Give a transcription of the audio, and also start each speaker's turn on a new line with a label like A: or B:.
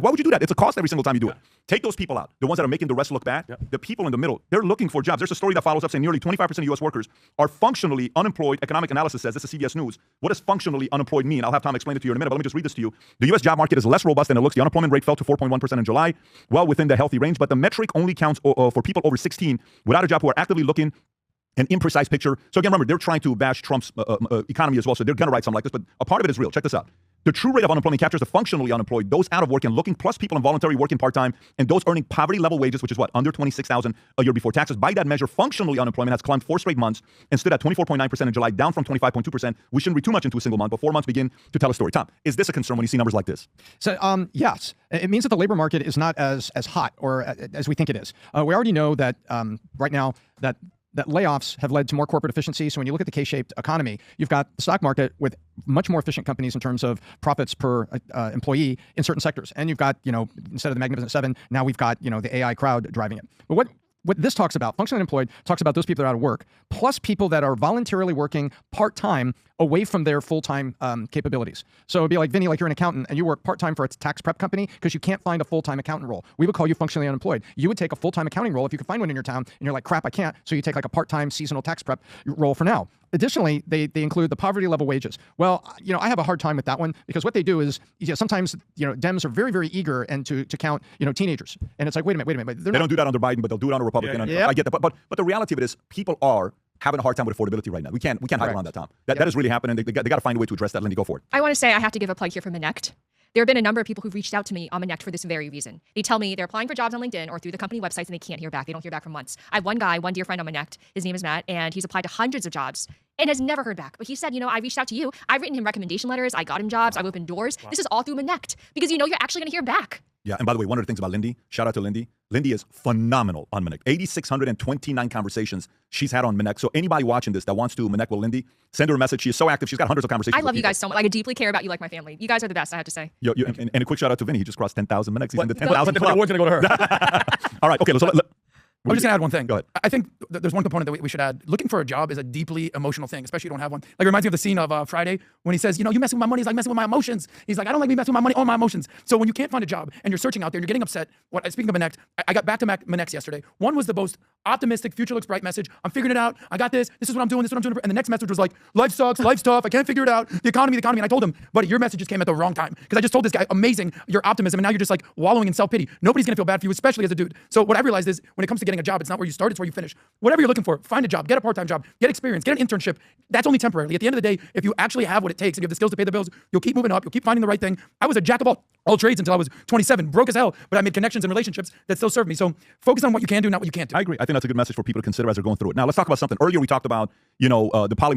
A: why would you do that? It's a cost every single time you do it. Take those people out. The ones that are making the rest look bad. The people in the middle, they're looking for jobs. There's a story that follows up saying nearly 25% of U.S. workers are functionally unemployed. Economic analysis says, this is CBS News. What does functionally unemployed mean? I'll have Tom explain it to you in a minute, but let me just read this to you. The U.S. job market is less robust than it looks. The unemployment rate fell to 4.1% in July, well within the healthy range, but the metric only counts for people over 16 without a job who are actively looking. An imprecise picture. So again, remember, they're trying to bash Trump's economy as well, so they're going to write something like this, but a part of it is real. Check this out. The true rate of unemployment captures the functionally unemployed, those out of work and looking, plus people involuntarily working part-time, and those earning poverty-level wages, which is what, under $26,000 a year before taxes. By that measure, functionally unemployment has climbed 4 straight months and stood at 24.9% in July, down from 25.2%. We shouldn't read too much into a single month, but 4 months begin to tell a story. Tom, is this a concern when you see numbers like this?
B: So, yes. It means that the labor market is not as hot or as we think it is. We already know that right now that layoffs have led to more corporate efficiency. So when you look at the K-shaped economy, you've got the stock market with much more efficient companies in terms of profits per employee in certain sectors. And you've got, instead of the Magnificent Seven, now we've got, the AI crowd driving it. But what this talks about, functionally unemployed, talks about those people that are out of work, plus people that are voluntarily working part-time away from their full-time capabilities. So it'd be like, Vinny, like you're an accountant and you work part-time for a tax prep company because you can't find a full-time accountant role. We would call you functionally unemployed. You would take a full-time accounting role if you could find one in your town, and you're like, crap, I can't. So you take like a part-time seasonal tax prep role for now. Additionally, they include the poverty level wages. Well, I have a hard time with that one because what they do is, sometimes, Dems are very, very eager and to count, teenagers. And it's like, wait a minute. But
A: they don't do that under Biden, but they'll do it under Republican. I get that. But the reality of it is people are having a hard time with affordability right now. We can't hide around that, Tom. That is really happening. They got to find a way to address that. Lindy, go for it.
C: I want to say I have to give a plug here for Monect. There have been a number of people who've reached out to me on Monect for this very reason. They tell me they're applying for jobs on LinkedIn or through the company websites and they can't hear back. They don't hear back for months. I have one dear friend on Monect. His name is Matt, and he's applied to hundreds of jobs and has never heard back. But he said, I reached out to you. I've written him recommendation letters. I got him jobs. I've opened doors. Wow. This is all through Monect because you're actually going to hear back.
A: Yeah, and by the way, one of the things about Lindy, shout out to Lindy. Lindy is phenomenal on Monect. 8,629 conversations she's had on Monect. So anybody watching this that wants to Monect with Lindy, send her a message. She is so active. She's got hundreds of conversations.
C: I love you guys so much. I deeply care about you like my family. You guys are the best, I have to say.
A: And a quick shout out to Vinny. He just crossed 10,000 Monects. He's in the 10,000
D: club. The award's going to go to her.
A: All right, okay,
D: I'm just going to add one thing.
A: Go ahead.
D: I think there's one component that we should add. Looking for a job is a deeply emotional thing, especially if you don't have one. Like, it reminds me of the scene of Friday when he says, you messing with my money is like messing with my emotions. He's like, I don't like me messing with my money or my emotions. So when you can't find a job and you're searching out there and you're getting upset, speaking of Monect, I got back to Monect yesterday. One was the most optimistic, future looks bright message. I'm figuring it out. I got this. This is what I'm doing. This is what I'm doing. And the next message was like, life sucks. Life's tough. I can't figure it out. The economy. And I told him, buddy, your messages came at the wrong time. Because I just told this guy, amazing, your optimism. And now you're just like wallowing in self-pity. Nobody's going to feel bad for you, especially as a dude. So what I realized is when it comes to getting a job, it's not where you start, it's where you finish. Whatever you're looking for, find a job, get a part-time job, get experience, get an internship. That's only temporarily. At the end of the day, if you actually have what it takes and you have the skills to pay the bills, you'll keep moving up, you'll keep finding the right thing. I was a jack of all trades until I was 27, broke as hell, but I made connections and relationships that still serve me. So focus on what you can do, not what you can't do.
A: I agree. I think that's a good message for people to consider as they're going through it. Now, let's talk about something. Earlier, we talked about, the poly